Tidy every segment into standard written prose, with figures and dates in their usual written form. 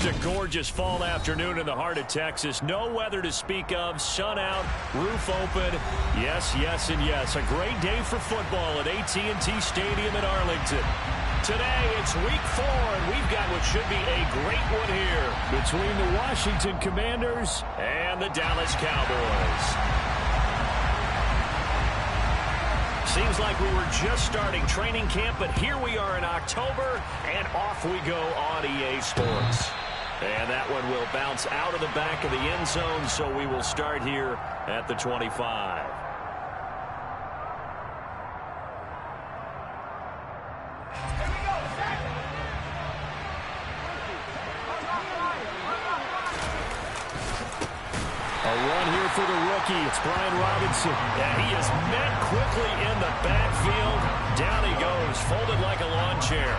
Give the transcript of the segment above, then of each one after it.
Just a gorgeous fall afternoon in the heart of Texas. No weather to speak of. Sun out, roof open. Yes, yes, and yes. A great day for football at AT&T Stadium in Arlington. Today, it's week 4, and we've got what should be a great one here between the Washington Commanders and the Dallas Cowboys. Seems like we were just starting training camp, but here we are in October, and off we go on EA Sports. And that one will bounce out of the back of the end zone, so we will start here at the 25. A run here for the rookie. It's Brian Robinson. And he is met quickly in the backfield. Down he goes, folded like a lawn chair.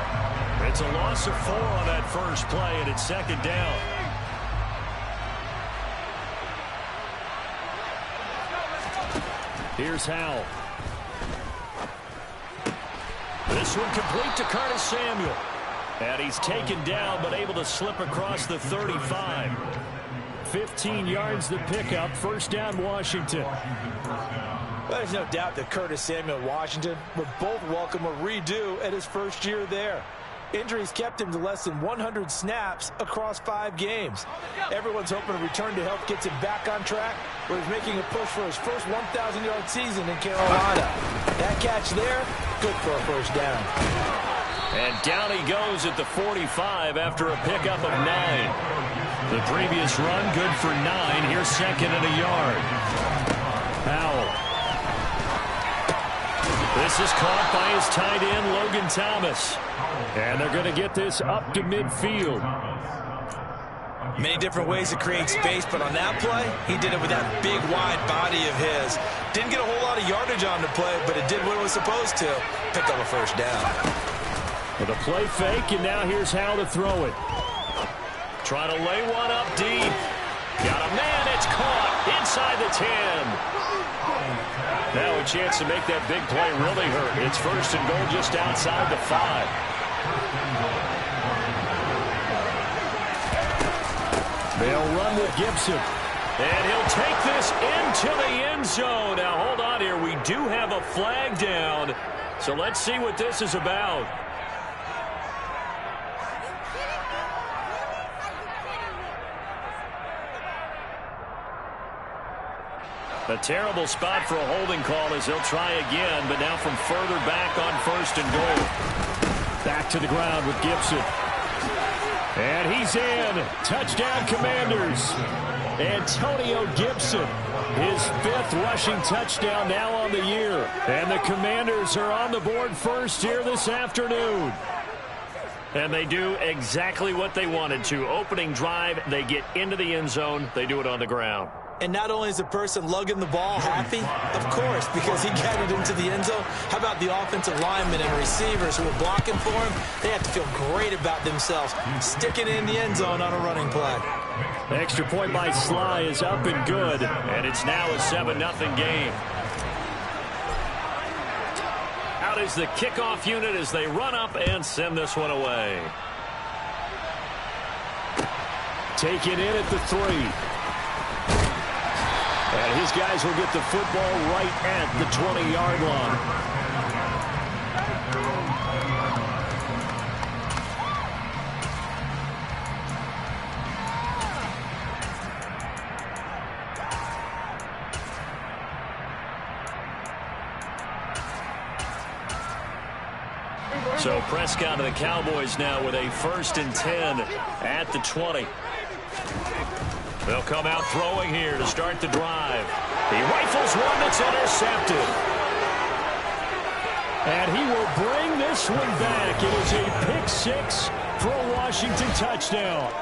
It's a loss of 4 on that first play, and it's second down. Here's Howell. This one complete to Curtis Samuel. And he's taken down, but able to slip across the 35. 15 yards the pickup. First down, Washington. Well, there's no doubt that Curtis Samuel and Washington would both welcome a redo at his first year there. Injuries kept him to less than 100 snaps across 5 games. Everyone's hoping a return to health gets him back on track, where he's making a push for his first 1,000-yard season in Carolina. That catch there, good for a first down. And down he goes at the 45 after a pickup of 9. The previous run, good for 9. Here's second and a yard. Howell. This is caught by his tight end, Logan Thomas. And they're going to get this up to midfield. Many different ways to create space, but on that play, he did it with that big, wide body of his. Didn't get a whole lot of yardage on the play, but it did what it was supposed to. Pick up a first down. With a play fake, and now here's how to throw it. Trying to lay one up deep. Got a man, it's caught inside the 10. Now a chance to make that big play really hurt. It's first and goal just outside the 5. They'll run with Gibson. And he'll take this into the end zone. Now hold on here. We do have a flag down. So let's see what this is about. A terrible spot for a holding call as they'll try again, but now from further back on first and goal. Back to the ground with Gibson. And he's in. Touchdown, Commanders. Antonio Gibson, his 5th rushing touchdown now on the year. And the Commanders are on the board first here this afternoon. And they do exactly what they wanted to. Opening drive, they get into the end zone. They do it on the ground. And not only is the person lugging the ball happy, of course, because he got it into the end zone. How about the offensive linemen and receivers who are blocking for him? They have to feel great about themselves, sticking it in the end zone on a running play. The extra point by Sly is up and good, and it's now a 7-0 game. Out is the kickoff unit as they run up and send this one away. Taken in at the 3. And his guys will get the football right at the 20-yard line. So Prescott and the Cowboys now with a 1st and 10 at the 20. They'll come out throwing here to start the drive. He rifles one that's intercepted. And he will bring this one back. It is a pick-6 for a Washington touchdown.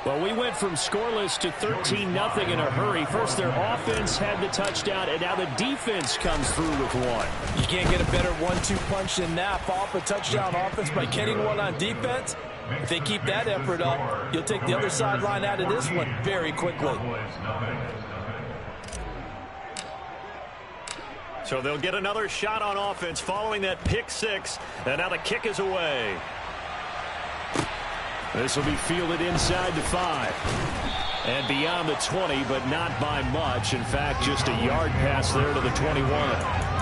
Well, we went from scoreless to 13-0 in a hurry. First, their offense had the touchdown, and now the defense comes through with one. You can't get a better 1-2 punch than that. Off a touchdown offense by getting one on defense. If they keep that effort up, you'll take the other sideline out of this one very quickly. So they'll get another shot on offense following that pick 6, and now the kick is away. This will be fielded inside the 5. And beyond the 20, but not by much. In fact, just a yard pass there to the 21.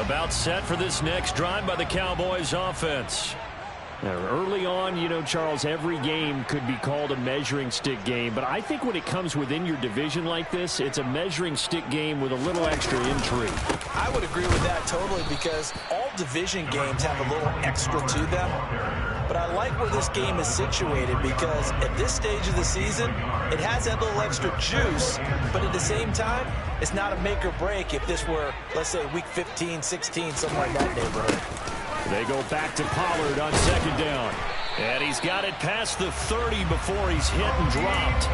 About set for this next drive by the Cowboys offense. Now, early on, you know, Charles, every game could be called a measuring stick game. But I think when it comes within your division like this, it's a measuring stick game with a little extra intrigue. I would agree with that totally because all division games have a little extra to them. But I like where this game is situated because at this stage of the season, it has that little extra juice. But at the same time, it's not a make or break if this were, let's say, week 15, 16, somewhere in that neighborhood. They go back to Pollard on second down. And he's got it past the 30 before he's hit and dropped.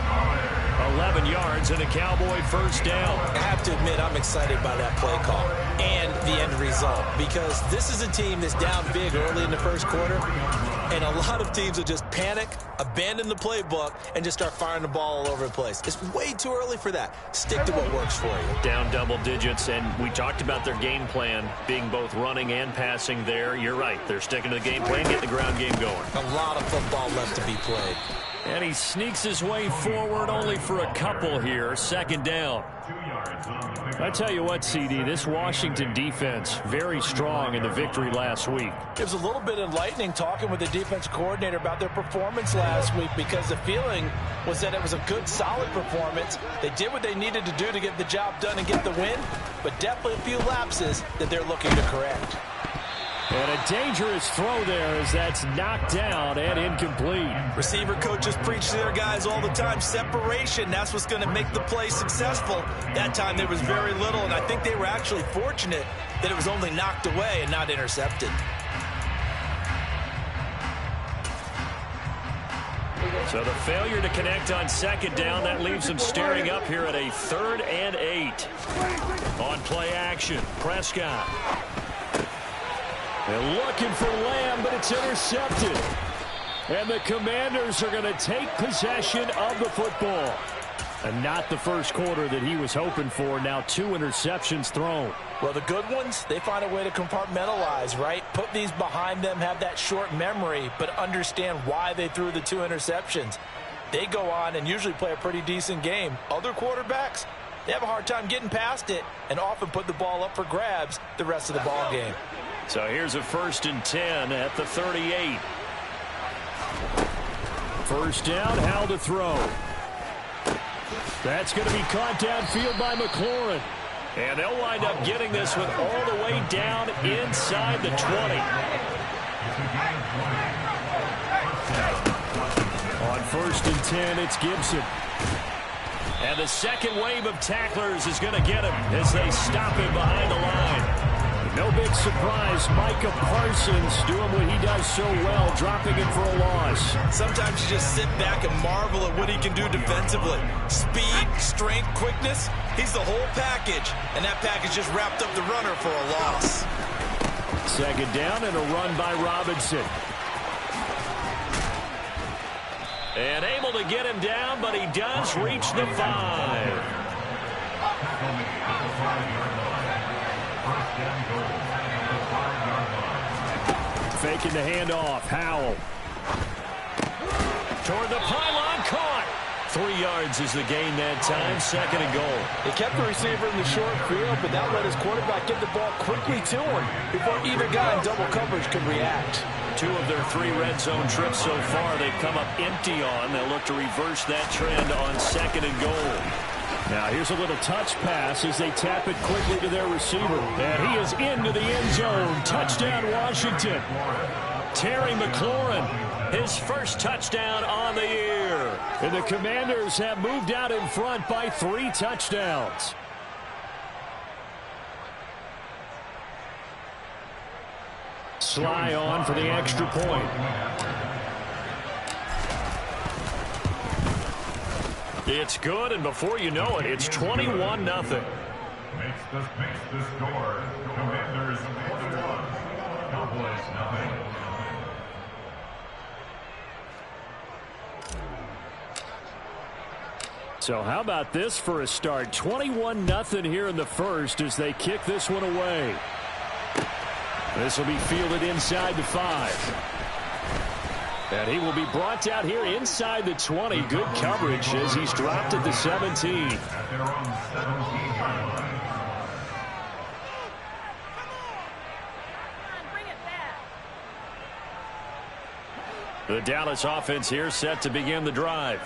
11 yards and a Cowboy first down. I have to admit, I'm excited by that play call and the end result because this is a team that's down big early in the first quarter, and a lot of teams will just panic, abandon the playbook, and just start firing the ball all over the place. It's way too early for that. Stick to what works for you. Down double digits, and we talked about their game plan being both running and passing there. You're right. They're sticking to the game plan, getting the ground game going. A lot of football left to be played. And he sneaks his way forward only for a couple here. Second down. I tell you what, CD, this Washington defense, very strong in the victory last week. It was a little bit enlightening talking with the defense coordinator about their performance last week because the feeling was that it was a good, solid performance. They did what they needed to do to get the job done and get the win, but definitely a few lapses that they're looking to correct. And a dangerous throw there as that's knocked down and incomplete. Receiver coaches preach to their guys all the time. Separation, that's what's going to make the play successful. That time there was very little, and I think they were actually fortunate that it was only knocked away and not intercepted. So the failure to connect on second down, that leaves them staring up here at a 3rd and 8. On play action, Prescott. They're looking for Lamb, but it's intercepted. And the Commanders are going to take possession of the football. And not the first quarter that he was hoping for. Now 2 interceptions thrown. Well, the good ones, they find a way to compartmentalize, right? Put these behind them, have that short memory, but understand why they threw the 2 interceptions. They go on and usually play a pretty decent game. Other quarterbacks, they have a hard time getting past it and often put the ball up for grabs the rest of the ball game. So here's a 1st and 10 at the 38. First down, Howell to throw. That's going to be caught downfield by McLaurin. And they'll wind up getting this one all the way down inside the 20. On 1st and 10, it's Gibson. And the second wave of tacklers is going to get him as they stop him behind the line. No big surprise, Micah Parsons doing what he does so well, dropping it for a loss. Sometimes you just sit back and marvel at what he can do defensively. Speed, strength, quickness, he's the whole package. And that package just wrapped up the runner for a loss. Second down and a run by Robinson. And able to get him down, but he does reach the 5. Faking the handoff. Howell. Toward the pylon. Caught. 3 yards is the gain that time. 2nd and goal. They kept the receiver in the short field, but that let his quarterback get the ball quickly to him before either guy in double coverage could react. 2 of their 3 red zone trips so far they've come up empty on. They'll look to reverse that trend on 2nd and goal. Now here's a little touch pass as they tap it quickly to their receiver. And he is into the end zone. Touchdown, Washington. Terry McLaurin, his first touchdown on the year. And the Commanders have moved out in front by 3 touchdowns. Sly on for the extra point. It's good, and before you know it, it's 21-0. Makes the score. Commanders 21. Cowboys nothing. So how about this for a start? 21-0 here in the first as they kick this one away. This will be fielded inside the 5. And he will be brought out here inside the 20. Good coverage as he's dropped at the 17. At their own 17-yard line. The Dallas offense here set to begin the drive.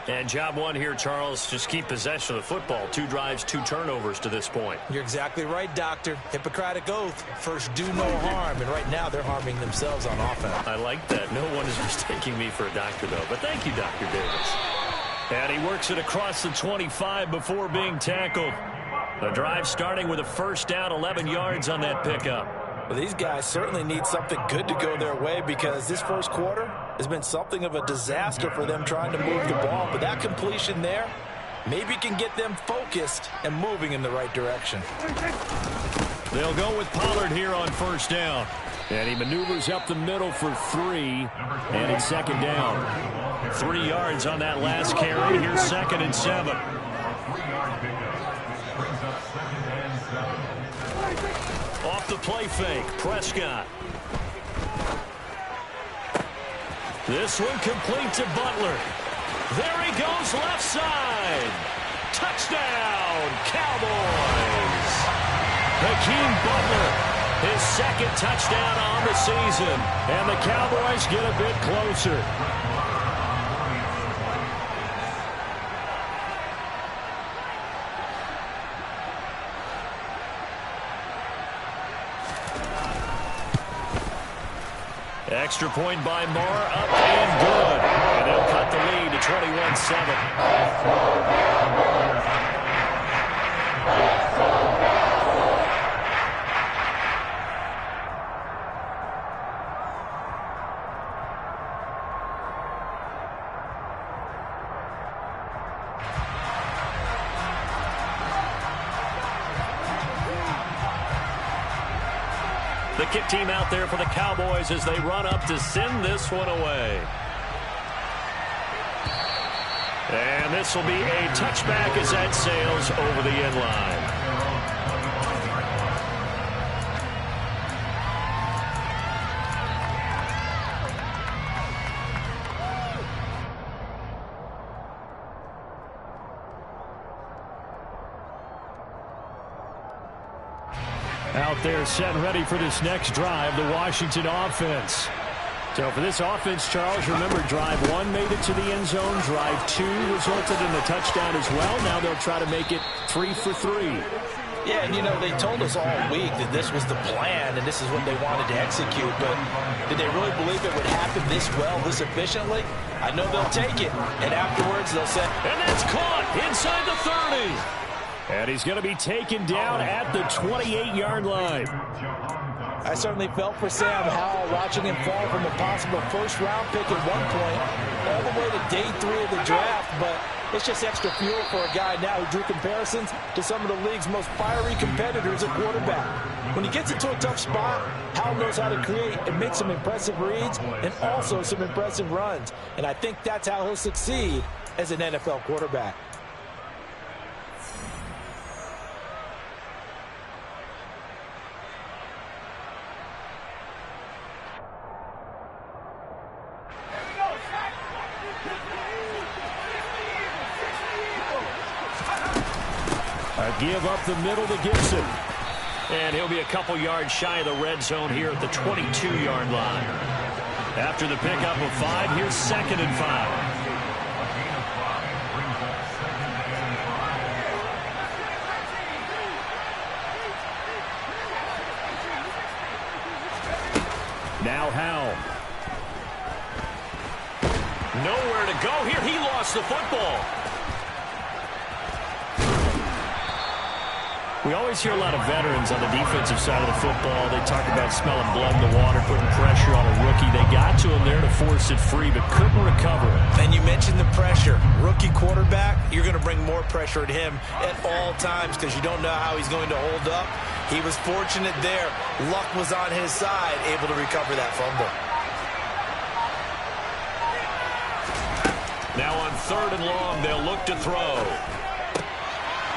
And job one here, Charles, just keep possession of the football. 2 drives, 2 turnovers to this point. You're exactly right, Doctor. Hippocratic oath. First, do no harm. And right now, they're harming themselves on offense. I like that. No one is mistaking me for a doctor, though. But thank you, Dr. Davis. And he works it across the 25 before being tackled. The drive starting with a first down, 11 yards on that pickup. Well, these guys certainly need something good to go their way because this first quarter has been something of a disaster for them trying to move the ball. But that completion there maybe can get them focused and moving in the right direction. They'll go with Pollard here on first down. And he maneuvers up the middle for 3. And it's second down. 3 yards on that last carry. Here's 2nd and 7. 3-yard pickup. Brings up 2nd and 7. Off the play fake, Prescott. This one complete to Butler. There he goes left side. Touchdown, Cowboys. Hakeem Butler, his 2nd touchdown on the season. And the Cowboys get a bit closer. Extra point by Moore, up and good. And they'll cut the lead to 21-7. The kick team out there for the Cowboys as they run up to send this one away. And this will be a touchback as that sails over the end line. Out there set and ready for this next drive, the Washington offense. So for this offense, Charles, remember drive 1 made it to the end zone. Drive 2 resulted in a touchdown as well. Now they'll try to make it 3 for 3. Yeah, and you know, they told us all week that this was the plan and this is what they wanted to execute, but did they really believe it would happen this well, this efficiently? I know they'll take it, and afterwards they'll say... And that's caught inside the 30. And he's going to be taken down at the 28-yard line. I certainly felt for Sam Howell watching him fall from a possible first-round pick at one point all the way to day 3 of the draft, but it's just extra fuel for a guy now who drew comparisons to some of the league's most fiery competitors at quarterback. When he gets into a tough spot, Howell knows how to create and make some impressive reads and also some impressive runs, and I think that's how he'll succeed as an NFL quarterback. Give up the middle to Gibson. And he'll be a couple yards shy of the red zone here at the 22-yard line. After the pickup of 5, here's 2nd and 5. Now Howell. Nowhere to go here. He lost the football. We always hear a lot of veterans on the defensive side of the football. They talk about smelling blood in the water, putting pressure on a rookie. They got to him there to force it free, but couldn't recover. And you mentioned the pressure. Rookie quarterback, you're going to bring more pressure at him at all times because you don't know how he's going to hold up. He was fortunate there. Luck was on his side, able to recover that fumble. Now on 3rd and long, they'll look to throw.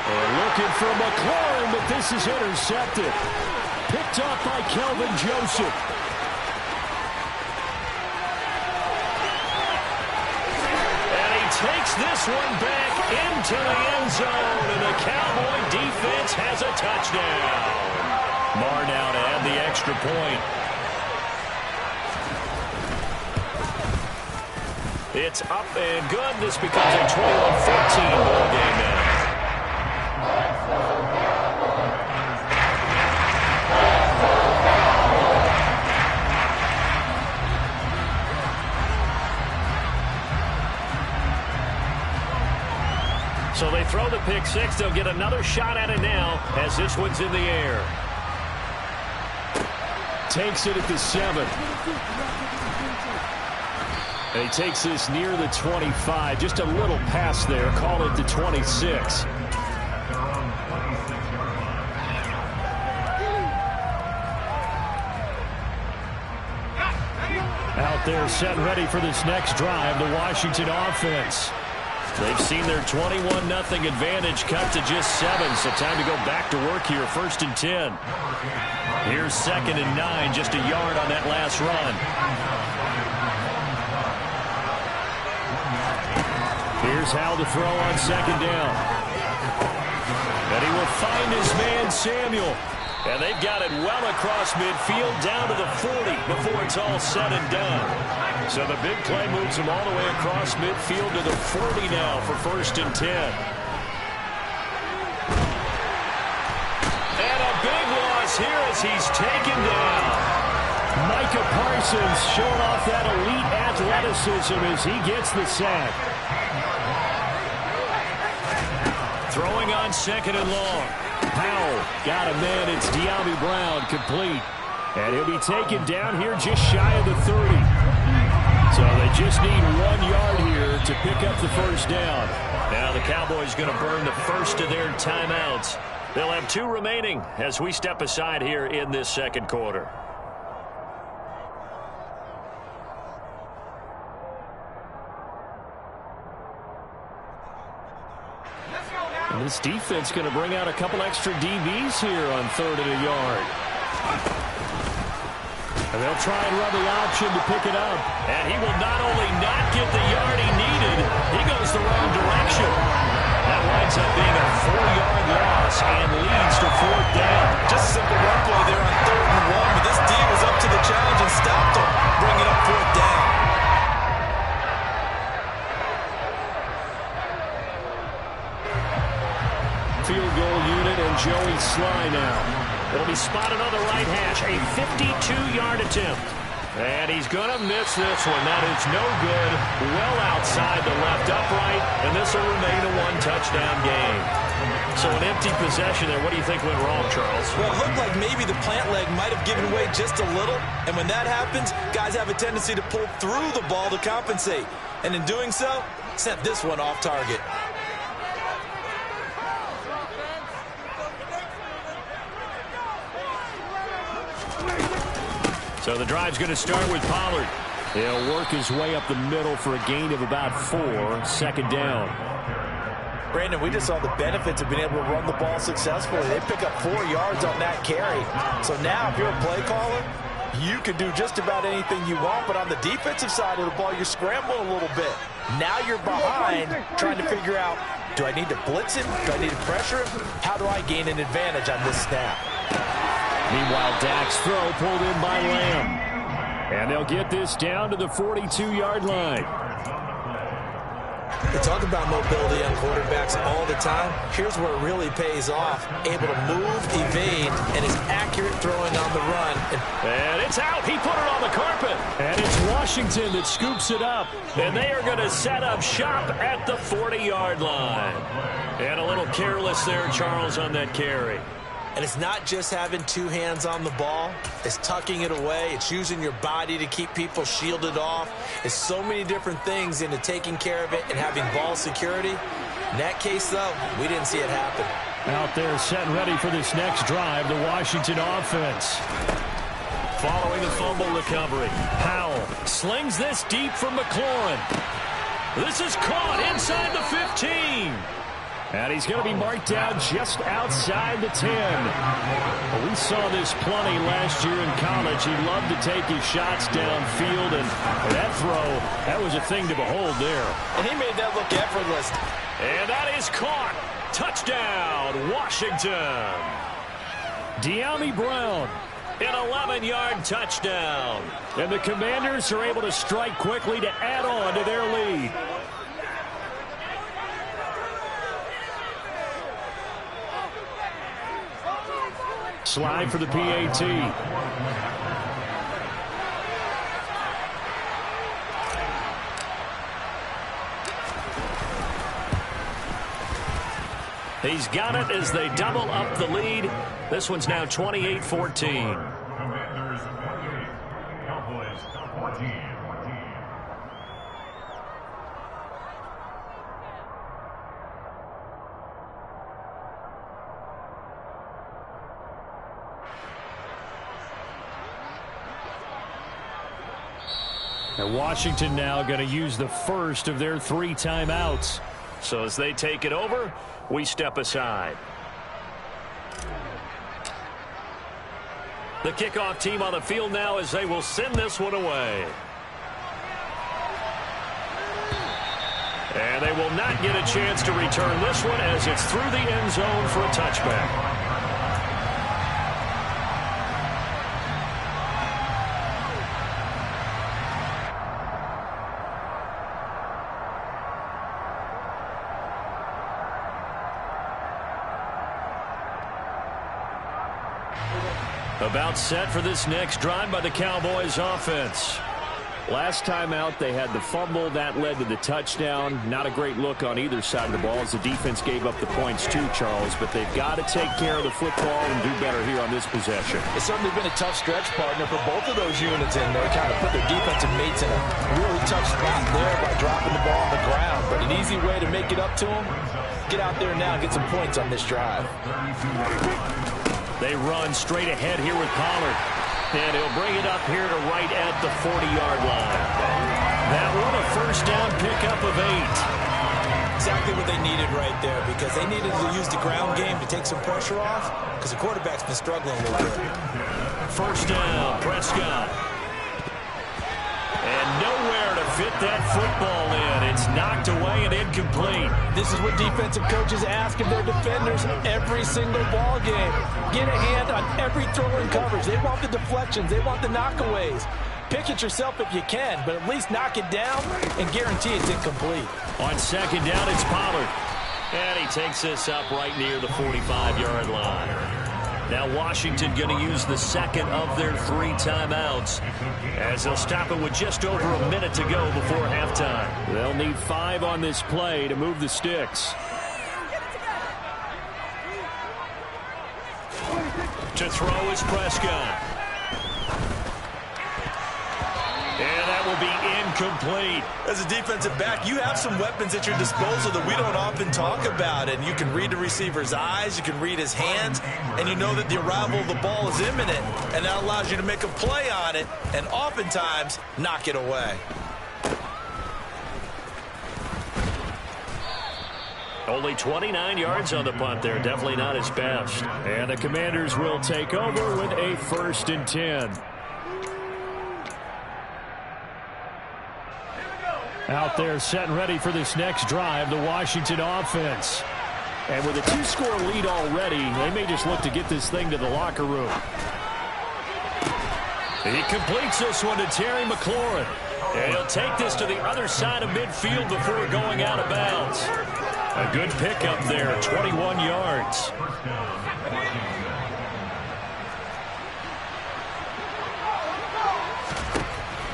They're looking for McLaurin, but this is intercepted. Picked off by Kelvin Joseph. And he takes this one back into the end zone, and the Cowboy defense has a touchdown. Marr now to add the extra point. It's up and good. This becomes a 21-14 ball game now. So they throw the pick six. They'll get another shot at it now as this one's in the air. Takes it at the 7. And he takes this near the 25. Just a little pass there. Call it the 26. Out there set ready for this next drive, the Washington offense. They've seen their 21-0 advantage cut to just 7, so time to go back to work here. 1st and 10. Here's 2nd and 9, just a yard on that last run. Here's Howell to throw on 2nd down. And he will find his man, Samuel. And they've got it well across midfield down to the 40 before it's all said and done. So the big play moves him all the way across midfield to the 40 now for 1st and 10. And a big loss here as he's taken down. Micah Parsons showing off that elite athleticism as he gets the sack. Throwing on 2nd and long. Powell got a man. It's De'Ami Brown complete. And he'll be taken down here just shy of the 30. So they just need 1 yard here to pick up the 1st down. Now the Cowboys going to burn the first of their timeouts. They'll have 2 remaining as we step aside here in this 2nd quarter. And this defense going to bring out a couple extra DBs here on 3rd and a yard. And they'll try and run the option to pick it up. And he will not only not get the yard he needed, he goes the wrong direction. That winds up being a 4-yard loss and leads to 4th down. Just a simple run play there on 3rd and 1, but this D was up to the challenge and stopped him, bringing up 4th down. Field goal unit and Joey Sly now. It'll be spotted on the right hash. A 52-yard attempt. And he's going to miss this one. That is no good. Well outside the left upright. And this will remain a 1-touchdown game. So an empty possession there. What do you think went wrong, Charles? Well, it looked like maybe the plant leg might have given way just a little. And when that happens, guys have a tendency to pull through the ball to compensate. And in doing so, sent this one off target. So the drive's going to start with Pollard. He'll work his way up the middle for a gain of about 4. 2nd down. Brandon, we just saw the benefits of being able to run the ball successfully. They pick up 4 yards on that carry. So now if you're a play caller, you can do just about anything you want. But on the defensive side of the ball, you're scrambling a little bit. Now you're behind trying to figure out, do I need to blitz him? Do I need to pressure him? How do I gain an advantage on this snap? Meanwhile, Dak's throw pulled in by Lamb. And they'll get this down to the 42-yard line. We talk about mobility on quarterbacks all the time. Here's where it really pays off. Able to move, evade, and is accurate throwing on the run. And it's out. He put it on the carpet. And it's Washington that scoops it up. And they are going to set up shop at the 40-yard line. And a little careless there, Charles, on that carry. And it's not just having two hands on the ball. It's tucking it away. It's using your body to keep people shielded off. It's so many different things into taking care of it and having ball security. In that case, though, we didn't see it happen. Out there set and ready for this next drive, the Washington offense. Following the fumble recovery, Powell slings this deep from McLaurin. This is caught inside the 15. And he's going to be marked down just outside the 10. Well, we saw this plenty last year in college. He loved to take his shots downfield, and that throw, that was a thing to behold there. And he made that look effortless. And that is caught. Touchdown, Washington. De'Ami Brown. An 11-yard touchdown. And the Commanders are able to strike quickly to add on to their lead. Slide for the PAT. He's got it as they double up the lead. This one's now 28-14. Commanders 48, Cowboys 14. And Washington now going to use the first of their 3 timeouts. So as they take it over, we step aside. The kickoff team on the field now as they will send this one away. And they will not get a chance to return this one as it's through the end zone for a touchback. About set for this next drive by the Cowboys offense. Last time out, they had the fumble. That led to the touchdown. Not a great look on either side of the ball as the defense gave up the points too, Charles. But they've got to take care of the football and do better here on this possession. It's certainly been a tough stretch, partner, for both of those units in there. Kind of put their defensive mates in a really tough spot there by dropping the ball on the ground. But an easy way to make it up to them, get out there now and get some points on this drive. They run straight ahead here with Pollard. And he'll bring it up here to right at the 40-yard line. That one a first down pickup of 8. Exactly what they needed right there, because they needed to use the ground game to take some pressure off, because the quarterback's been struggling a little bit. First down, Prescott. And nowhere to fit that football in. It's knocked away and incomplete. This is what defensive coaches ask of their defenders every single ball game. Get a hand on every throw in coverage. They want the deflections. They want the knockaways. Pick it yourself if you can, but at least knock it down and guarantee it's incomplete. On second down, it's Pollard. And he takes this up right near the 45-yard line. Now Washington going to use the second of their 3 timeouts as they'll stop it with just over a minute to go before halftime. They'll need 5 on this play to move the sticks. To throw is Prescott. And that will be incomplete. As a defensive back, you have some weapons at your disposal that we don't often talk about. And you can read the receiver's eyes, you can read his hands, and you know that the arrival of the ball is imminent. And that allows you to make a play on it and oftentimes knock it away. Only 29 yards on the punt there. Definitely not his best. And the Commanders will take over with a 1st and 10. Out there set and ready for this next drive, the Washington offense. And with a 2-score lead already, they may just look to get this thing to the locker room. He completes this one to Terry McLaurin. And he'll take this to the other side of midfield before going out of bounds. A good pickup there, 21 yards.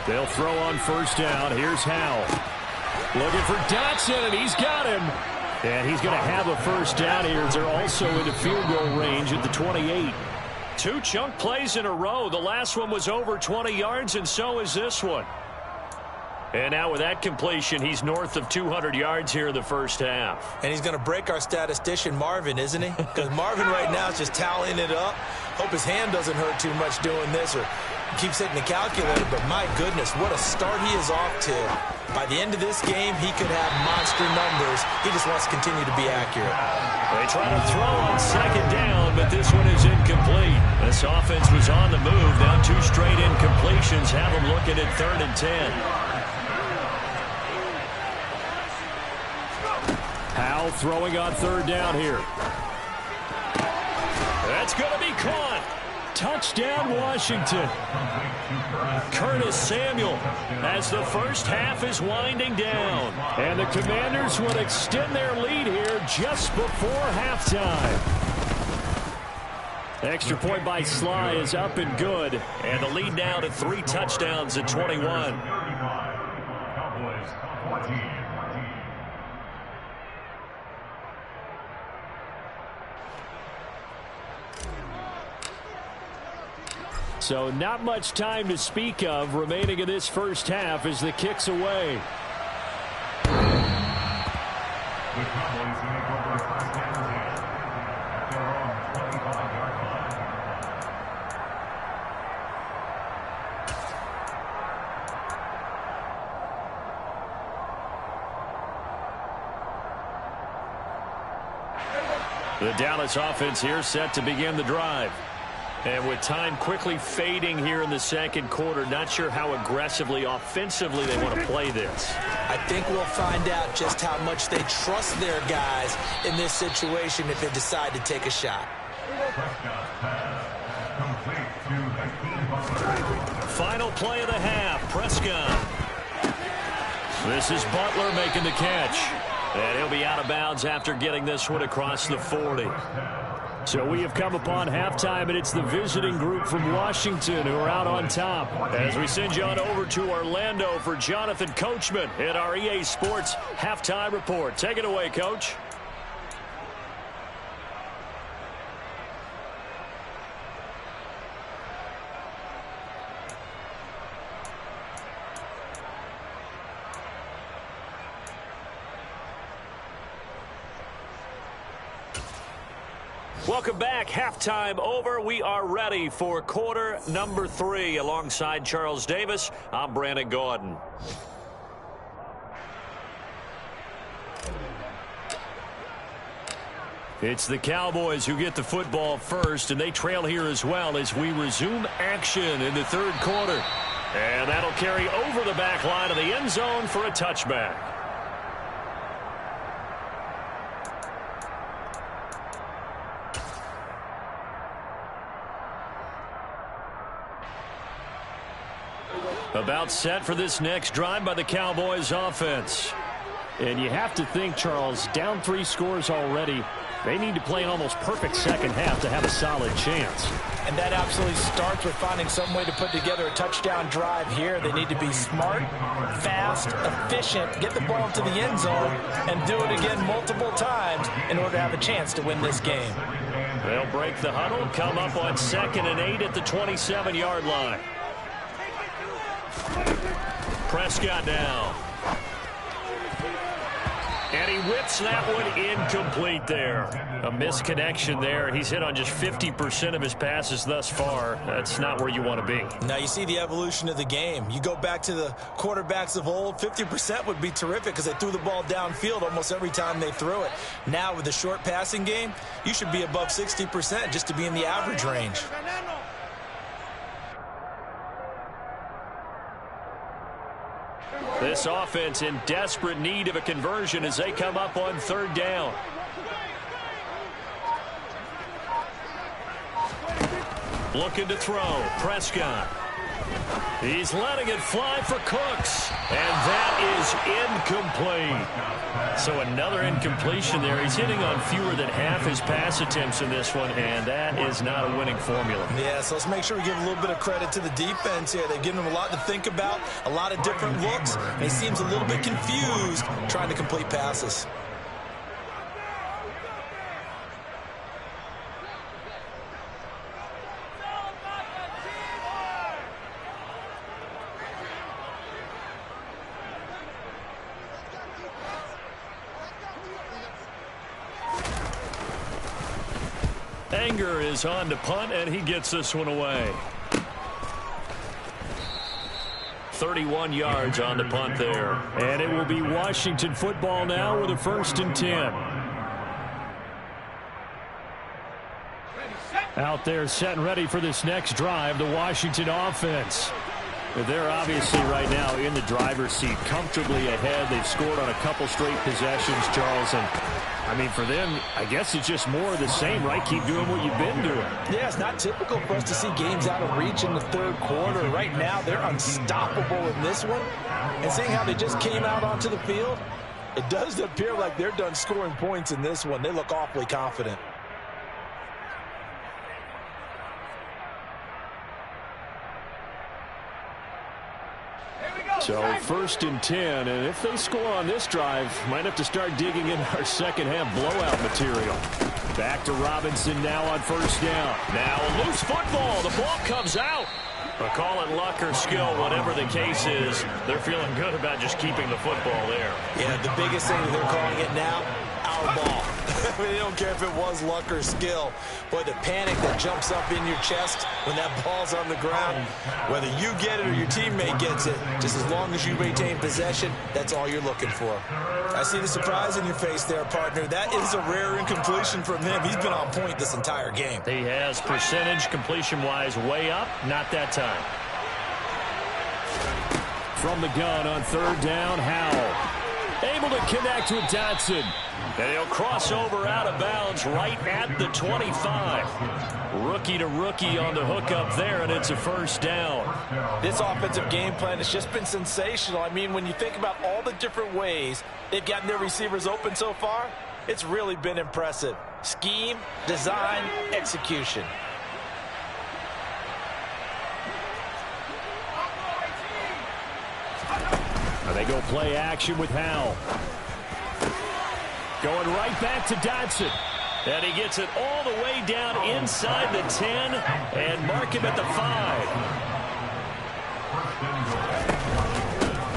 They'll throw on first down. Here's Howell. Looking for Dotson, and he's got him. And he's going to have a first down here. They're also into field goal range at the 28. 2 chunk plays in a row. The last one was over 20 yards, and so is this one. And now with that completion, he's north of 200 yards here in the first half. And he's going to break our statistician, Marvin, isn't he? Because Marvin right now is just tallying it up. Hope his hand doesn't hurt too much doing this or keeps hitting the calculator. But my goodness, what a start he is off to. By the end of this game, he could have monster numbers. He just wants to continue to be accurate. They try to throw on second down, but this one is incomplete. This offense was on the move. Now 2 straight incompletions have them looking at 3rd and 10. Howell throwing on 3rd down here. That's going to be caught. Touchdown, Washington. Curtis Samuel as the first half is winding down. And the Commanders will extend their lead here just before halftime. Extra point by Sly is up and good. And the lead now to 3 touchdowns at 21. Cowboys 14. So not much time to speak of remaining in this first half as the kick's away. The Cowboys make over first and 10 at their own 25-yard line. The Dallas offense here set to begin the drive. And with time quickly fading here in the second quarter, not sure how aggressively, offensively they want to play this. I think we'll find out just how much they trust their guys in this situation if they decide to take a shot. Prescott's pass complete to Hakeem Butler. Final play of the half, Prescott. This is Butler making the catch. And he'll be out of bounds after getting this one across the 40. So we have come upon halftime, and it's the visiting group from Washington who are out on top. As we send you on over to Orlando for Jonathan Coachman at our EA Sports Halftime Report. Take it away, Coach. Welcome back. Halftime over. We are ready for quarter number 3. Alongside Charles Davis, I'm Brandon Gordon. It's the Cowboys who get the football first, and they trail here as well as we resume action in the 3rd quarter. And that'll carry over the back line of the end zone for a touchback. About set for this next drive by the Cowboys offense. And you have to think, Charles, down 3 scores already. They need to play an almost perfect second half to have a solid chance. And that absolutely starts with finding some way to put together a touchdown drive here. They need to be smart, fast, efficient, get the ball to the end zone, and do it again multiple times in order to have a chance to win this game. They'll break the huddle, come up on 2nd and 8 at the 27-yard line. Prescott now. And he whips that one incomplete there. A misconnection there. He's hit on just 50% of his passes thus far. That's not where you want to be. Now you see the evolution of the game. You go back to the quarterbacks of old, 50% would be terrific because they threw the ball downfield almost every time they threw it. Now with the short passing game, you should be above 60% just to be in the average range. This offense in desperate need of a conversion as they come up on 3rd down. Looking to throw. Prescott. He's letting it fly for Cooks. And that is incomplete. So another incompletion there. He's hitting on fewer than half his pass attempts in this one, and that is not a winning formula. Yeah, so let's make sure we give a little bit of credit to the defense here. They've given him a lot to think about, a lot of different looks, and he seems a little bit confused trying to complete passes. Anger is on to punt, and he gets this one away. 31 yards on the punt there. And it will be Washington football now with a 1st and 10. Out there set and ready for this next drive, the Washington offense. But they're obviously right now in the driver's seat, comfortably ahead. They've scored on a couple straight possessions, Charles. And, I mean, for them, I guess it's just more of the same, right? Keep doing what you've been doing. Yeah, it's not typical for us to see games out of reach in the 3rd quarter. Right now, they're unstoppable in this one. And seeing how they just came out onto the field, it does appear like they're done scoring points in this one. They look awfully confident. So 1st and 10, and if they score on this drive, might have to start digging in our second-half blowout material. Back to Robinson now on 1st down. Now a loose football. The ball comes out. But call it luck or skill, whatever the case is, they're feeling good about just keeping the football there. Yeah, the biggest thing that they're calling it now, our ball. I mean, they don't care if it was luck or skill. But the panic that jumps up in your chest when that ball's on the ground, whether you get it or your teammate gets it, just as long as you retain possession, that's all you're looking for. I see the surprise in your face there, partner. That is a rare incompletion from him. He's been on point this entire game. He has percentage completion-wise way up, not that time. From the gun on 3rd down, Howell. Able to connect with Dotson. And he'll cross over out of bounds right at the 25. Rookie to rookie on the hookup there, and it's a 1st down. This offensive game plan has just been sensational. I mean, when you think about all the different ways they've gotten their receivers open so far, it's really been impressive. Scheme, design, execution. They go play action with Howell. Going right back to Dotson. And he gets it all the way down inside the 10 and mark him at the 5.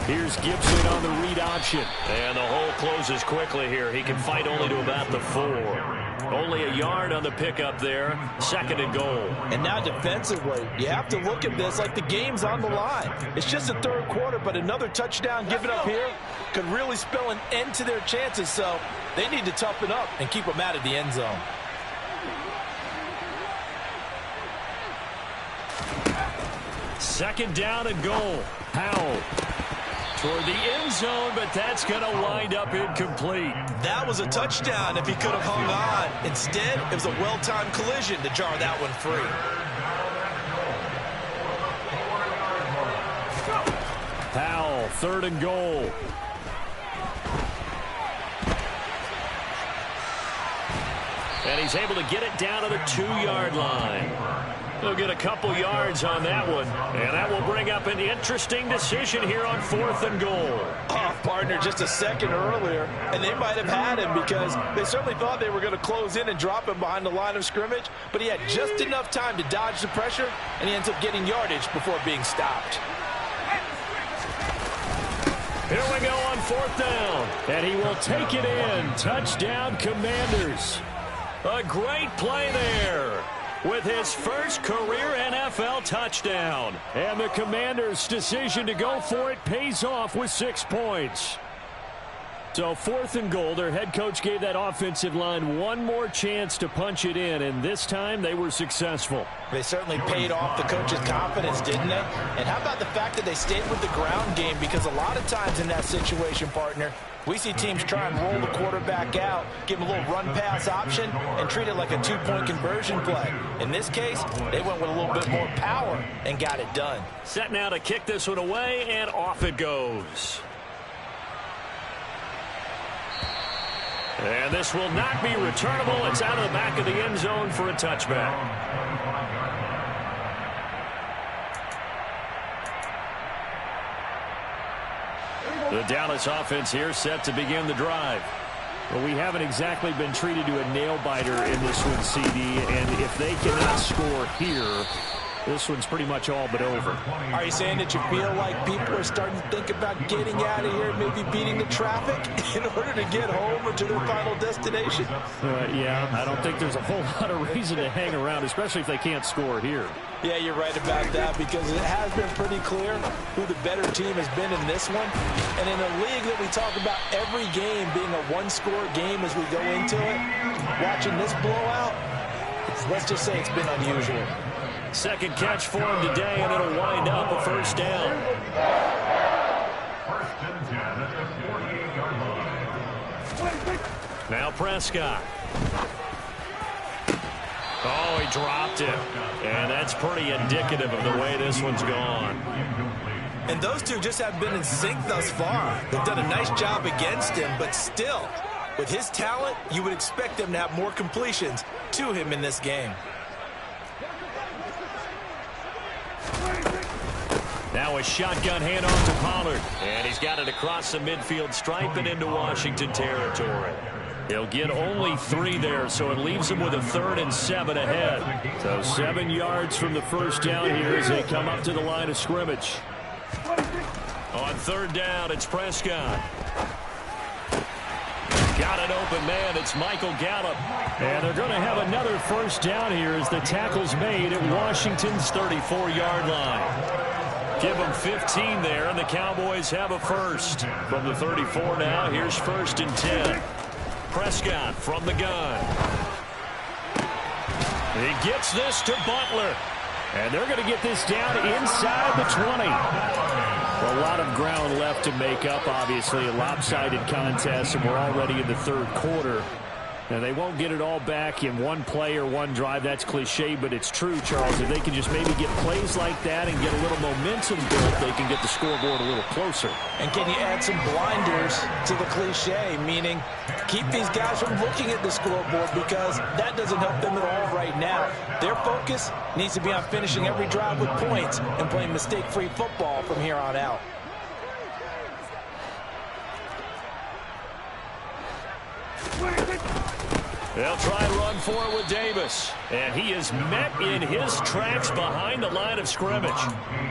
Here's Gibson on the read option. And the hole closes quickly here. He can fight only to about the 4. Only a yard on the pickup there. 2nd and goal. And now defensively, you have to look at this like the game's on the line. It's just the 3rd quarter, but another touchdown given up here could really spell an end to their chances. So they need to toughen up and keep them out of the end zone. Second down and goal. Howell toward the end zone, but that's going to wind up incomplete. That was a touchdown if he could have hung on. Instead, it was a well-timed collision to jar that one free. Howell, 3rd and goal. And he's able to get it down to the 2-yard line. They'll get a couple yards on that one, and that will bring up an interesting decision here on 4th and goal. Off partner just a second earlier, and they might have had him because they certainly thought they were going to close in and drop him behind the line of scrimmage, but he had just enough time to dodge the pressure, and he ends up getting yardage before being stopped. Here we go on 4th down, and he will take it in. Touchdown, Commanders. A great play there with his first career NFL touchdown. And the Commanders' decision to go for it pays off with 6 points. So 4th and goal. Their head coach gave that offensive line one more chance to punch it in, and this time they were successful. They certainly paid off the coach's confidence, didn't they? And how about the fact that they stayed with the ground game? Because a lot of times in that situation, partner, we see teams try and roll the quarterback out, give him a little run-pass option, and treat it like a two-point conversion play. In this case, they went with a little bit more power and got it done. Set now to kick this one away, and off it goes. And this will not be returnable. It's out of the back of the end zone for a touchback. The Dallas offense here set to begin the drive. Well, we haven't exactly been treated to a nail-biter in this one, CD, and if they cannot score here, this one's pretty much all but over. Are you saying that you feel like people are starting to think about getting out of here, maybe beating the traffic in order to get home or to their final destination? Yeah, I don't think there's a whole lot of reason to hang around, especially if they can't score here. Yeah, you're right about that, because it has been pretty clear who the better team has been in this one. And in a league that we talk about every game being a one-score game as we go into it, watching this blowout, let's just say it's been unusual. Second catch for him today, and it'll wind up a first down. First and 10 at the 48-yard line. Now Prescott. Oh, he dropped it. And that's pretty indicative of the way this one's gone. And those two just have been in sync thus far. They've done a nice job against him, but still, with his talent, you would expect them to have more completions to him in this game. Now a shotgun handoff to Pollard. And he's got it across the midfield stripe and into Washington territory. He'll get only 3 there, so it leaves him with a 3rd and 7 ahead. So 7 yards from the first down here as they come up to the line of scrimmage. On 3rd down, it's Prescott. Got an open man. It's Michael Gallup. And they're going to have another first down here as the tackle's made at Washington's 34-yard line. Give them 15 there, and the Cowboys have a first. From the 34 now, here's 1st and 10. Prescott from the gun. He gets this to Butler. And they're going to get this down inside the 20. A lot of ground left to make up, obviously. A lopsided contest, and we're already in the 3rd quarter. And they won't get it all back in one play or one drive. That's cliche, but it's true, Charles. If they can just maybe get plays like that and get a little momentum built, they can get the scoreboard a little closer. And can you add some blinders to the cliche, meaning keep these guys from looking at the scoreboard, because that doesn't help them at all right now. Their focus needs to be on finishing every drive with points and playing mistake-free football from here on out. They'll try and run for it with Davis. And he is met in his tracks behind the line of scrimmage.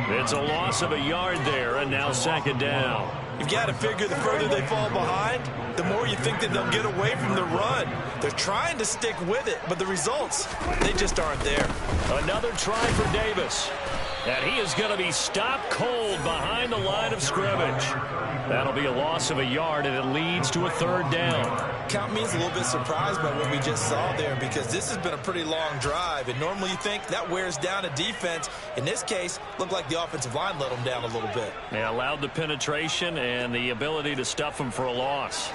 It's a loss of a yard there, and now 2nd down. You've got to figure the further they fall behind, the more you think that they'll get away from the run. They're trying to stick with it, but the results, they just aren't there. Another try for Davis. And he is going to be stopped cold behind the line of scrimmage. That'll be a loss of a yard, and it leads to a 3rd down. Count me's a little bit surprised by what we just saw there, because this has been a pretty long drive, and normally you think that wears down a defense. In this case, looked like the offensive line let them down a little bit. They allowed the penetration and the ability to stuff them for a loss.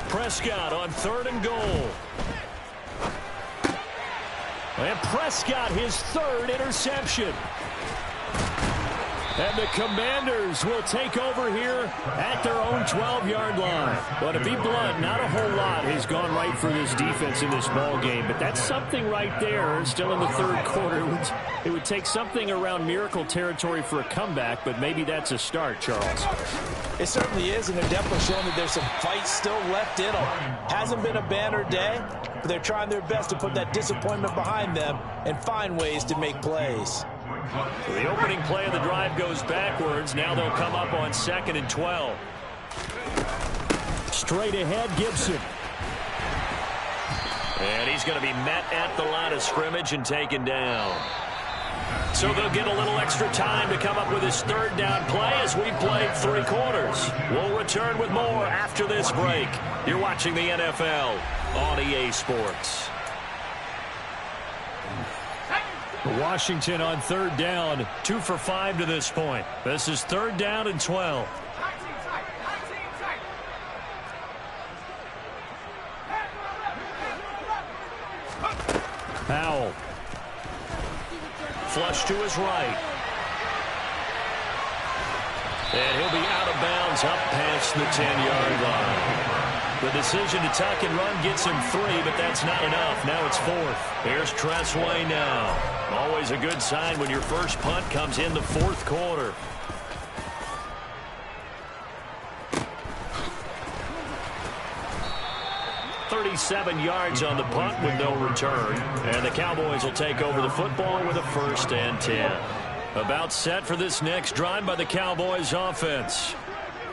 Prescott on 3rd and goal. And Prescott, his 3rd interception. And the Commanders will take over here at their own 12-yard line. But to be blunt, not a whole lot has gone right for this defense in this ball game. But that's something right there. Still in the 3rd quarter. It would take something around miracle territory for a comeback, but maybe that's a start, Charles. It certainly is, and they're definitely showing that there's some fight still left in them. Hasn't been a banner day, but they're trying their best to put that disappointment behind them and find ways to make plays. So the opening play of the drive goes backwards. Now they'll come up on 2nd and 12. Straight ahead, Gibson. And he's going to be met at the line of scrimmage and taken down. So they'll get a little extra time to come up with his third down play as we played 3 quarters. We'll return with more after this break. You're watching the NFL on EA Sports. Washington on third down, 2 for 5 to this point. This is 3rd down and 12. Powell. Flush to his right. And he'll be out of bounds up past the 10-yard line. The decision to tuck and run gets him 3, but that's not enough. Now it's 4th. Here's Tressway now. Always a good sign when your first punt comes in the 4th quarter. .37 yards on the punt with no return. And the Cowboys will take over the football with a 1st and 10. About set for this next drive by the Cowboys offense.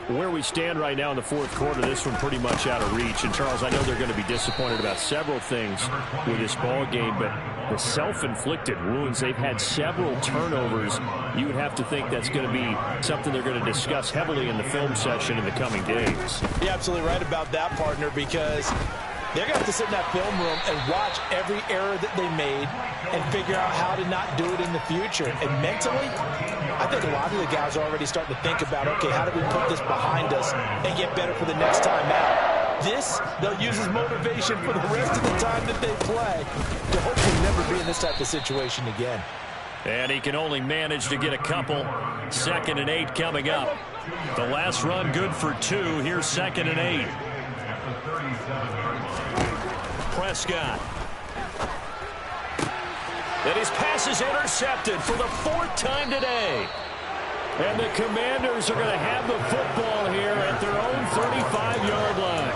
Where we stand right now in the 4th quarter, this one pretty much out of reach. And, Charles, I know they're going to be disappointed about several things with this ball game, but the self-inflicted wounds, they've had several turnovers. You would have to think that's going to be something they're going to discuss heavily in the film session in the coming days. You're absolutely right about that, partner, because they're going to have to sit in that film room and watch every error that they made and figure out how to not do it in the future. And mentally, I think a lot of the guys are already starting to think about, okay, how do we put this behind us and get better for the next time out? This, they'll use as motivation for the rest of the time that they play to hopefully never be in this type of situation again. And he can only manage to get a couple. 2nd and 8 coming up. The last run good for 2. Here's 2nd and 8. Prescott. And his pass is intercepted for the 4th time today. And the Commanders are going to have the football here at their own 35-yard line.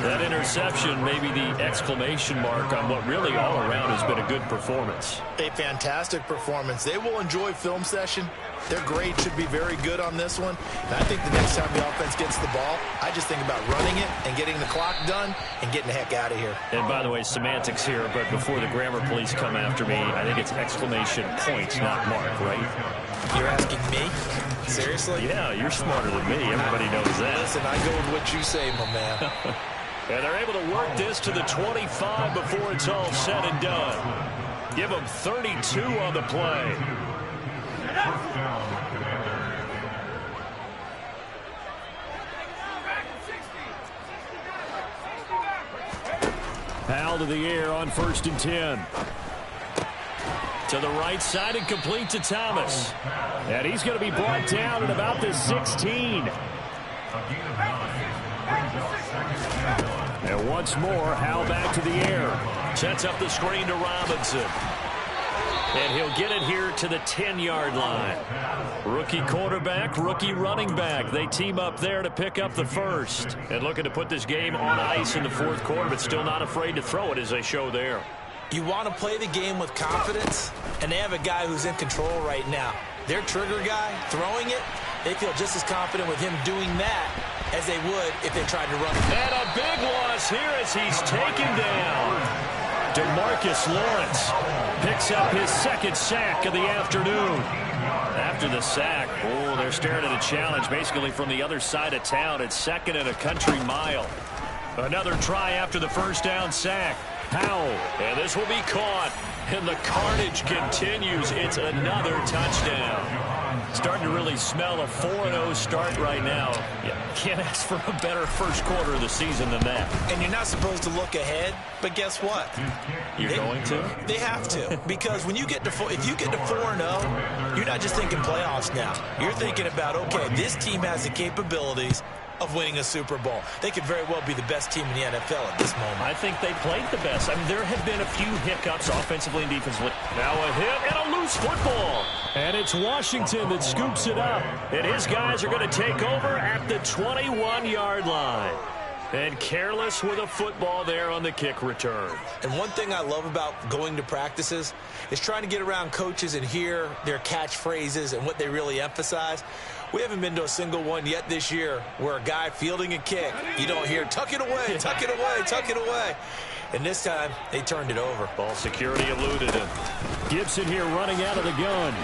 That interception may be the exclamation mark on what really all around has been a good performance. A fantastic performance. They will enjoy film session. Their grade should be very good on this one. And I think the next time the offense gets the ball, I just think about running it and getting the clock done and getting the heck out of here. And by the way, semantics here, but before the grammar police come after me, I think it's exclamation point, not mark, right? You're asking me? Seriously? Yeah, you're smarter than me. Everybody knows that. Listen, I go with what you say, my man. And they're able to work this to the 25 before it's all said and done. Give them 32 on the play. Powell to the air on 1st and 10. To the right side and complete to Thomas. And he's going to be brought down at about the 16. And once more, Howell back to the air. Sets up the screen to Robinson. And he'll get it here to the 10-yard line. Rookie quarterback, rookie running back. They team up there to pick up the 1st. And looking to put this game on ice in the 4th quarter, but still not afraid to throw it as they show there. You want to play the game with confidence, and they have a guy who's in control right now. Their trigger guy, throwing it, they feel just as confident with him doing that as they would if they tried to run it. And a big loss here as he's taken down. DeMarcus Lawrence picks up his 2nd sack of the afternoon. After the sack, oh, they're staring at a challenge basically from the other side of town. It's 2nd and a country mile. Another try after the 1st down sack. Powell, and this will be caught. And the carnage continues. It's another touchdown. Starting to really smell a 4-0 start right now. Yeah, can't ask for a better first quarter of the season than that. And you're not supposed to look ahead, but guess what? You're going to? They have to, because when you get to if you get to 4-0, you're not just thinking playoffs now. You're thinking about, okay, this team has the capabilities of winning a Super Bowl. They could very well be the best team in the NFL at this moment. I think they played the best. I mean, there have been a few hiccups offensively and defensively. Now a hit and a loose football. And it's Washington that scoops it up. And his guys are going to take over at the 21-yard line. And careless with a football there on the kick return. And one thing I love about going to practices is trying to get around coaches and hear their catchphrases and what they really emphasize. We haven't been to a single one yet this year where a guy fielding a kick, you don't hear, tuck it away, tuck it away, tuck it away. And this time, they turned it over. Ball security eluded him. Gibson here running out of the gun.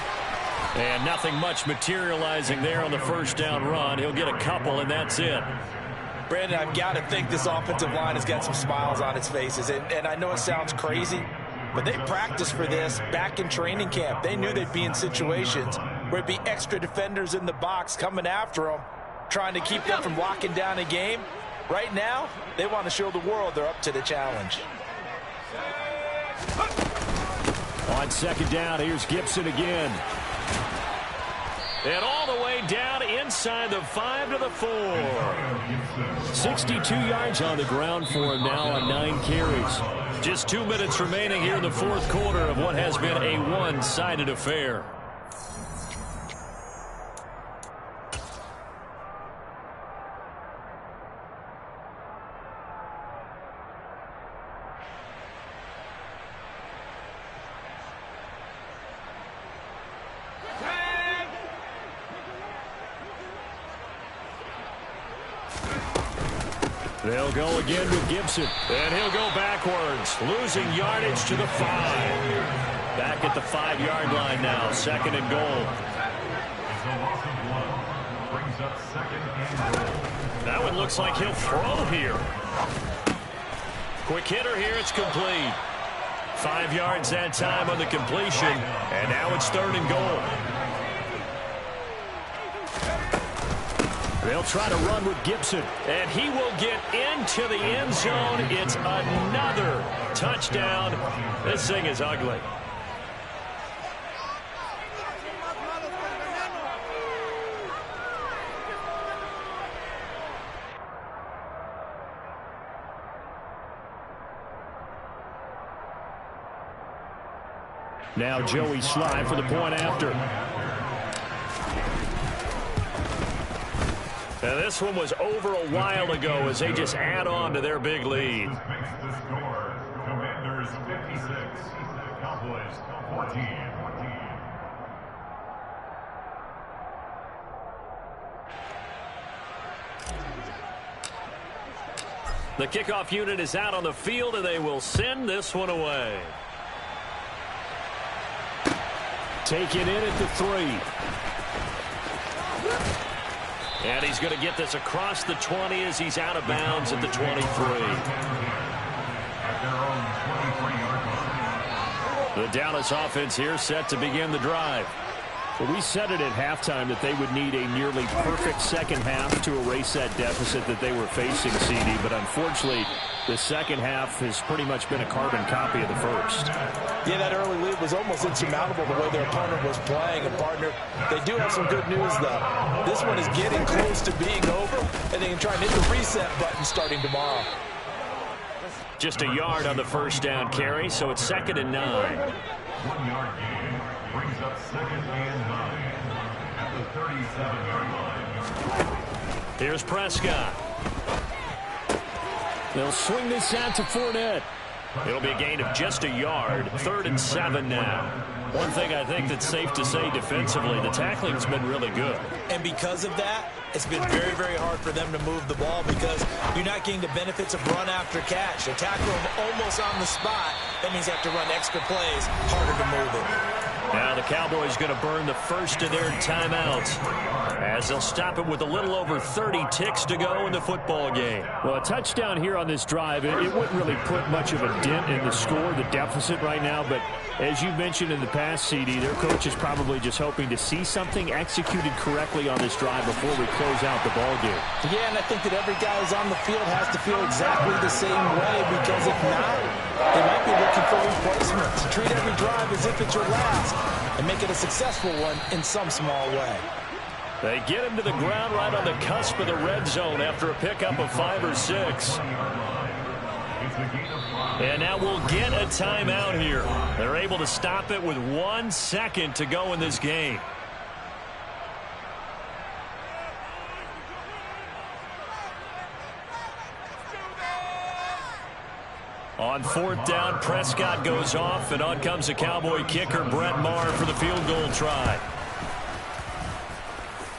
And nothing much materializing there on the first down run. He'll get a couple, and that's it. Brandon, I've got to think this offensive line has got some smiles on its faces. And I know it sounds crazy, but they practiced for this back in training camp. They knew they'd be in situations where it'd be extra defenders in the box coming after them, trying to keep them from locking down a game. Right now, they want to show the world they're up to the challenge. On second down, here's Gibson again. And all the way down inside the 5 to the 4. 62 yards on the ground for him now on 9 carries. Just 2 minutes remaining here in the fourth quarter of what has been a one-sided affair. They'll go again with Gibson. And he'll go backwards, losing yardage to the 5. Back at the 5-yard line now, second and goal. That one looks like he'll throw here. Quick hitter here, it's complete. 5 yards that time on the completion, and now it's third and goal. They'll try to run with Gibson. And he will get into the end zone. It's another touchdown. This thing is ugly. Now Joey Sly for the point after. Now this one was over a while ago as they just add on to their big lead. Commanders 56, Cowboys 14. The kickoff unit is out on the field, and they will send this one away. Taken in at the 3. And he's going to get this across the 20 as he's out of bounds at the 23. The Dallas offense here set to begin the drive. Well, we said it at halftime that they would need a nearly perfect second half to erase that deficit that they were facing, CD. But unfortunately, the second half has pretty much been a carbon copy of the first. Yeah, that early lead was almost insurmountable the way their opponent was playing. And, partner, they do have some good news, though. This one is getting close to being over, and they can try and hit the reset button starting tomorrow. Just a yard on the first down carry, so it's second and 9. 1 yard gain brings up second and 9 at the 37-yard line. Here's Prescott. They'll swing this out to Fournette. It'll be a gain of just a yard. 3rd and 7 now. One thing I think that's safe to say defensively, the tackling's been really good. And because of that, it's been very, very hard for them to move the ball because you're not getting the benefits of run after catch. They tackle them almost on the spot. That means they have to run extra plays, harder to move it. Now the Cowboys going to burn the first of their timeouts as they'll stop it with a little over 30 ticks to go in the football game. Well, a touchdown here on this drive, it wouldn't really put much of a dent in the score, the deficit right now, but as you mentioned in the past, CD, their coach is probably just hoping to see something executed correctly on this drive before we close out the ball game. Yeah, and I think that every guy who's on the field has to feel exactly the same way because if not, they might be looking for replacements. Treat every drive as if it's your last and make it a successful one in some small way. They get him to the ground right on the cusp of the red zone after a pickup of 5 or 6. And now we'll get a timeout here. They're able to stop it with 1 second to go in this game. On 4th down, Prescott goes off, and on comes the Cowboy kicker, Brett Maher, for the field goal try.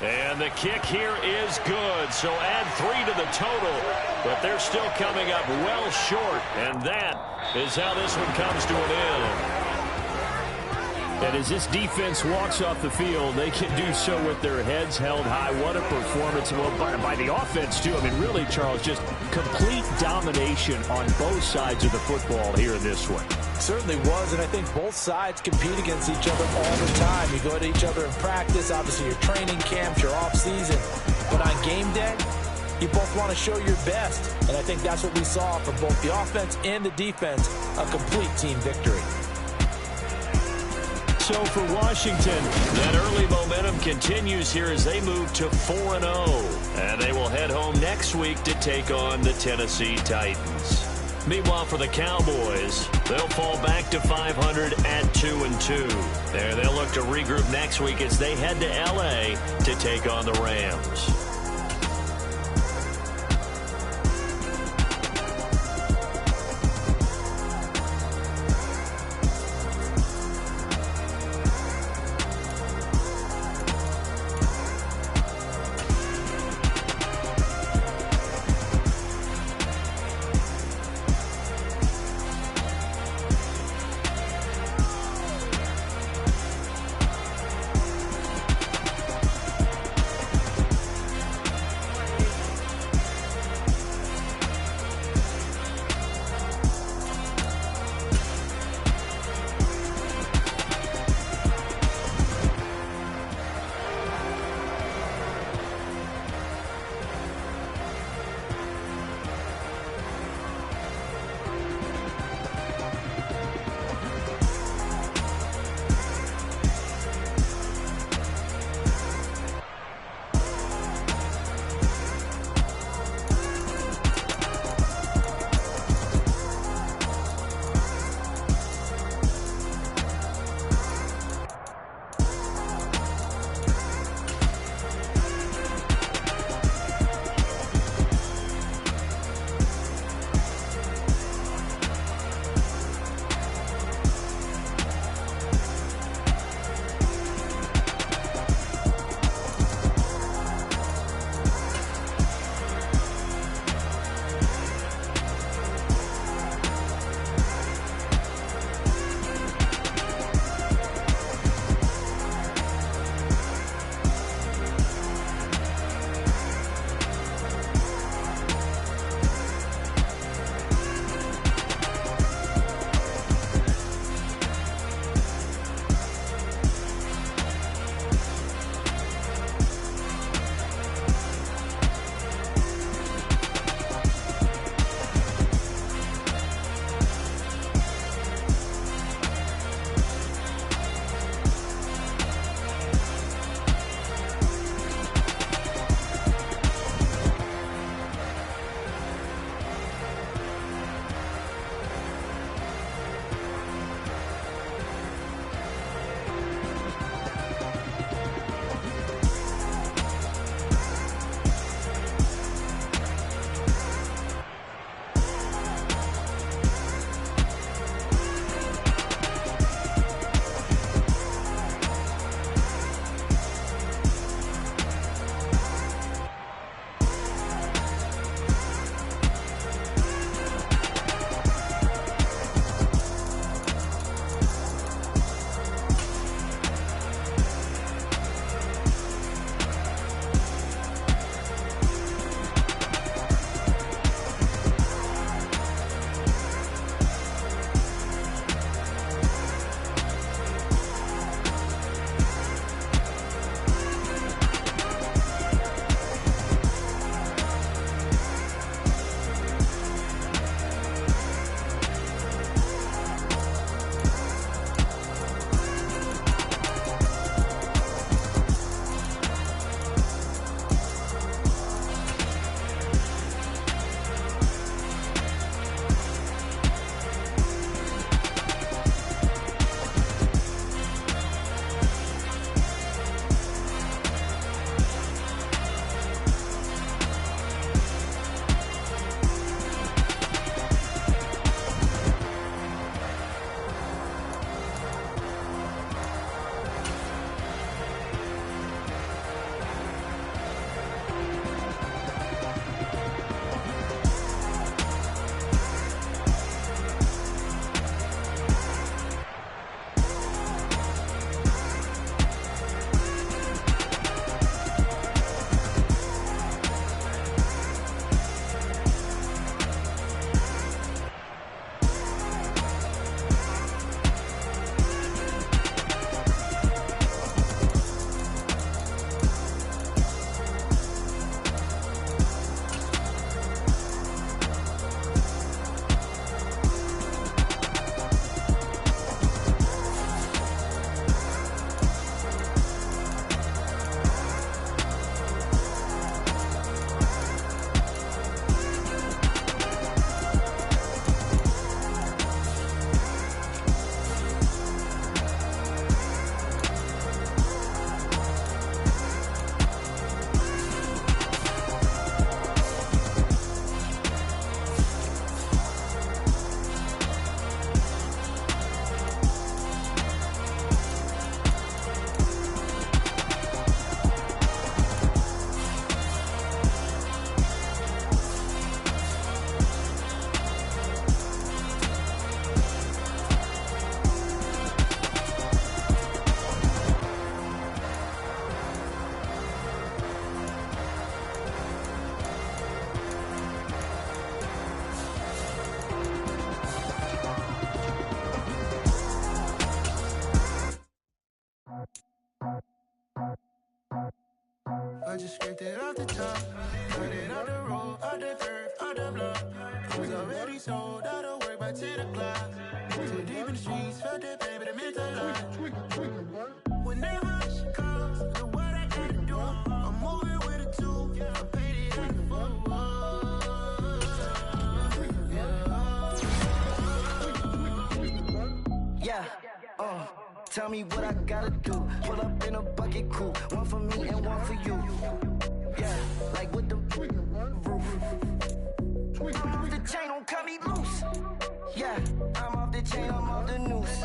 And the kick here is good, so add 3 to the total, but they're still coming up well short, and that is how this one comes to an end. And as this defense walks off the field, they can do so with their heads held high. What a performance. Well, by the offense, too. I mean, really, Charles, just complete domination on both sides of the football here in this one. Certainly was, and I think both sides compete against each other all the time. You go to each other in practice, obviously your training camps, your off-season. But on game day, you both want to show your best. And I think that's what we saw from both the offense and the defense, a complete team victory. So for Washington, that early momentum continues here as they move to 4-0. And they will head home next week to take on the Tennessee Titans. Meanwhile, for the Cowboys, they'll fall back to 500 at 2-2. There, they'll look to regroup next week as they head to L.A. to take on the Rams. the top, cut it out the road, out the curve, out the block. I was already sold out of work by 10 o'clock. Too deep in the streets, felt that baby, the mental lie. Whenever she calls, the what I gotta do, I'm moving with a two. I paid it out the full. Yeah, tell me what I gotta do. Pull up in a bucket crew, one for me and one for you. Yeah, like with the roof. I'm off the chain, don't cut me loose. Yeah, I'm off the chain, I'm off the noose.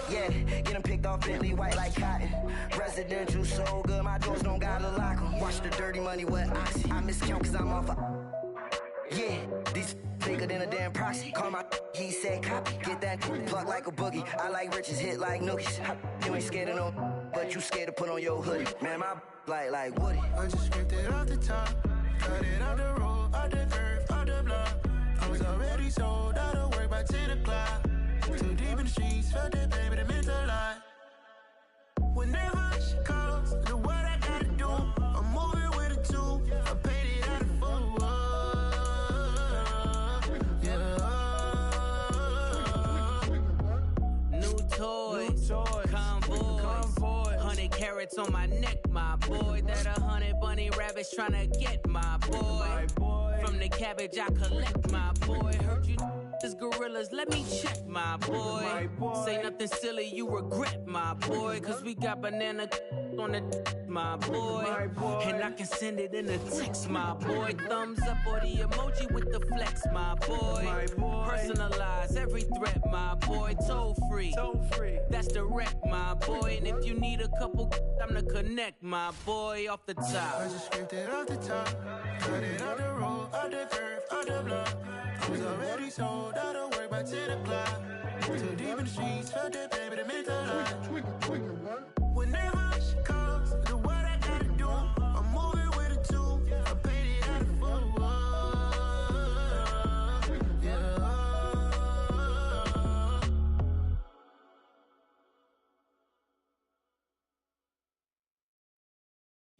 Yeah, getting picked off Bentley white like cotton. Residential so good, my doors don't gotta lock 'em. Watch the dirty money with oxy. I miscount cause I'm off yeah, these bigger than a damn proxy. Call my he said copy. Get that plug like a boogie. I like riches, hit like nookies. You ain't scared of no, but you scared to put on your hoodie. Man, my like Woody. I just scraped it off the top, cut it out the road, out the curve, out the block. I was already sold out of work by 10 o'clock. Too deep in the streets, felt that baby, the mental lie. Whenever she calls, the what I gotta do, I'm moving with a two. I paid it out of full. Toys, convoy, 100 carats on my neck, my boy. That 100 bunny rabbits tryna get my boy. From the cabbage I collect, my boy. Heard you is gorillas, let me check, my boy. Say nothing silly, you regret, my boy. Cause we got banana on the my boy. And I can send it in a text, my boy. Thumbs up or the emoji with the flex, my boy. Personalize every threat, my boy. Toll free, that's direct, my boy. And if you need a couple, I'm the connect, my boy. Off the top, I just scraped it off the top, cut it out the road, out the curve, out the block. I was already sold out of work by 10 o'clock. Too deep in the streets, felt that baby, the mental lie. Whenever she calls, the what I gotta do, I'm moving with a two. I paid it out of full.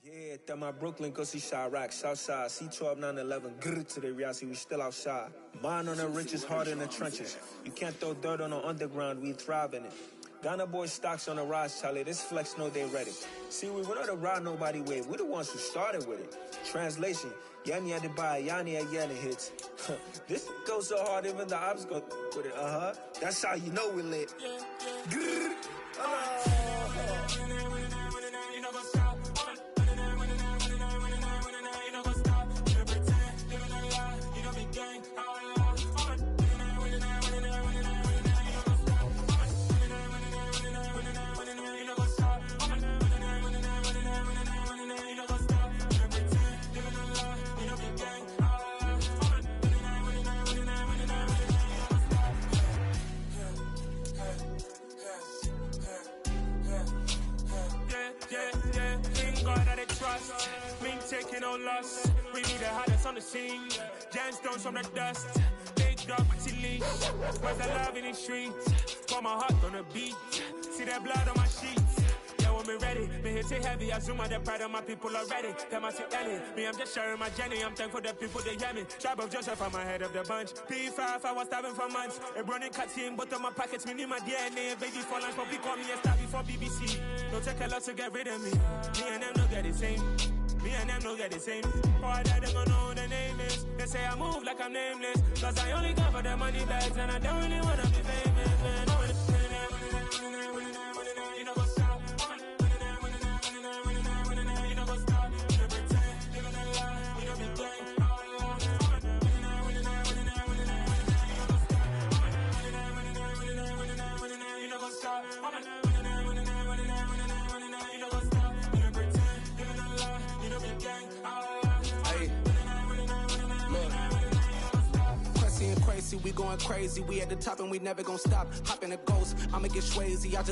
Yeah, that my Brooklyn, go see Chirac, Southside, C12, 911, grrr to the reality, we still outside. Mine on the riches, hard in the trenches. You can't throw dirt on the underground, we thrive in it. Ghana boy stocks on the rise, Charlie, this flex know they ready. See, we were not to ride nobody with, we the ones who started with it. Translation, Yanni had to buy, Yanni had yelling hits. This goes so hard, even the ops go with it, That's how you know we lit. Grrr, taking no loss. We need the hardest on the scene. Gemstones from the dust. Big dog with the leash. Where's the love in the streets? Got my heart on the beat. See that blood on my sheets. Yeah, when we ready, me hit it heavy. I zoom out the pride of my people already. Them I see Ellie. Me, I'm just sharing my journey. I'm thankful the people they hear me. Tribe of Joseph, I'm ahead of the bunch. P5, I was starving for months. A running cut in, but on my pockets, me need my DNA. Baby for lunch, but we call me a star before BBC. Don't take a lot to get rid of me. Me and them don't get the same. Me and them don't get the same. Boy, that they gonna know who the name is. They say I move like I'm nameless. Cause I only come for the money bags and I don't really wanna be famous, man. You know what's up? You know what's up? You pretend, living a lie. You know be gang. You know what's up? We going crazy, we at the top and we never gonna stop. Hop in a ghost, I'ma get crazy. I just